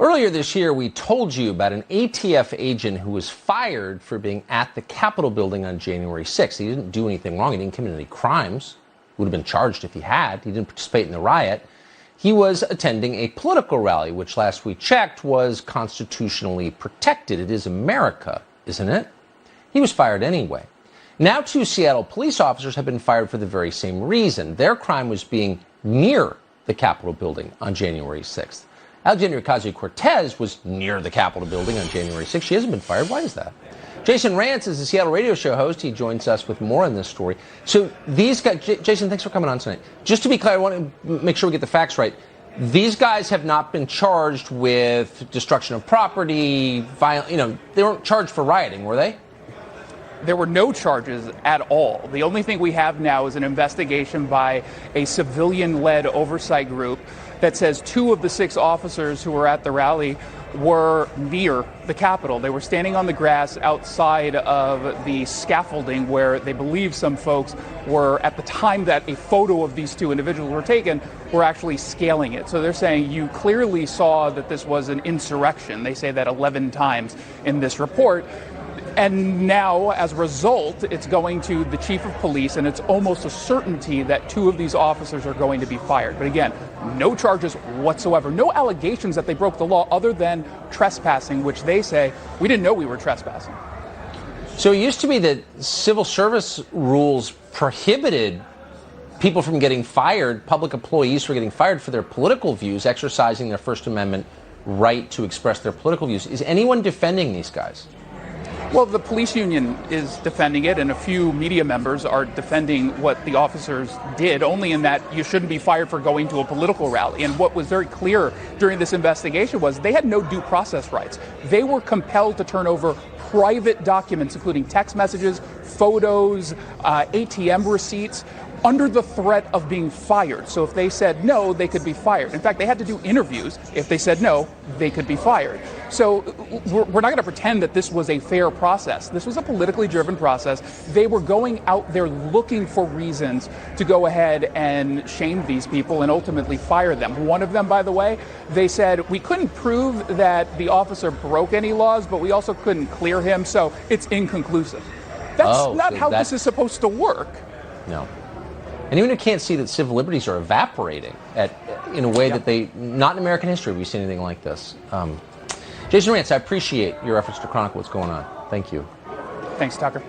Earlier this year, we told you about an ATF agent who was fired for being at the Capitol building on January 6th. He didn't do anything wrong. He didn't commit any crimes. Would have been charged if he had. He didn't participate in the riot. He was attending a political rally, which last we checked was constitutionally protected. It is America, isn't it? He was fired anyway. Now 2 Seattle police officers have been fired for the very same reason. Their crime was being near the Capitol building on January 6th. Alexandria Ocasio-Cortez was near the Capitol building on January 6th. She hasn't been fired. Why is that? Jason Rantz is the Seattle radio show host. He joins us with more on this story. So these guys, Jason, thanks for coming on tonight. Just to be clear, I want to make sure we get the facts right. These guys have not been charged with destruction of property, they weren't charged for rioting, were they? There were no charges at all. The only thing we have now is an investigation by a civilian-led oversight group that says 2 of the 6 officers who were at the rally were near the Capitol. They were standing on the grass outside of the scaffolding where they believe some folks were, at the time that a photo of these 2 individuals were taken, were actually scaling it. So they're saying you clearly saw that this was an insurrection. They say that 11 times in this report. And now, as a result, it's going to the chief of police, and it's almost a certainty that 2 of these officers are going to be fired. But again, no charges whatsoever, no allegations that they broke the law other than trespassing, which they say, we didn't know we were trespassing. So it used to be that civil service rules prohibited people from getting fired, public employees from getting fired for their political views, exercising their First Amendment right to express their political views. Is anyone defending these guys? Well, the police union is defending it, and a few media members are defending what the officers did, only in that you shouldn't be fired for going to a political rally. And what was very clear during this investigation was they had no due process rights. They were compelled to turn over private documents, including text messages, photos, ATM receipts, under the threat of being fired. So if they said no, they could be fired. In fact, they had to do interviews. If they said no, they could be fired. So we're not going to pretend that this was a fair process. This was a politically driven process. They were going out there looking for reasons to go ahead and shame these people and ultimately fire them. One of them, by the way, they said, we couldn't prove that the officer broke any laws, but we also couldn't clear him, so it's inconclusive. That's not how this is supposed to work. No. And even if you can't see that civil liberties are evaporating in a way that not in American history have we seen anything like this. Jason Rantz, I appreciate your efforts to chronicle what's going on. Thank you. Thanks, Tucker.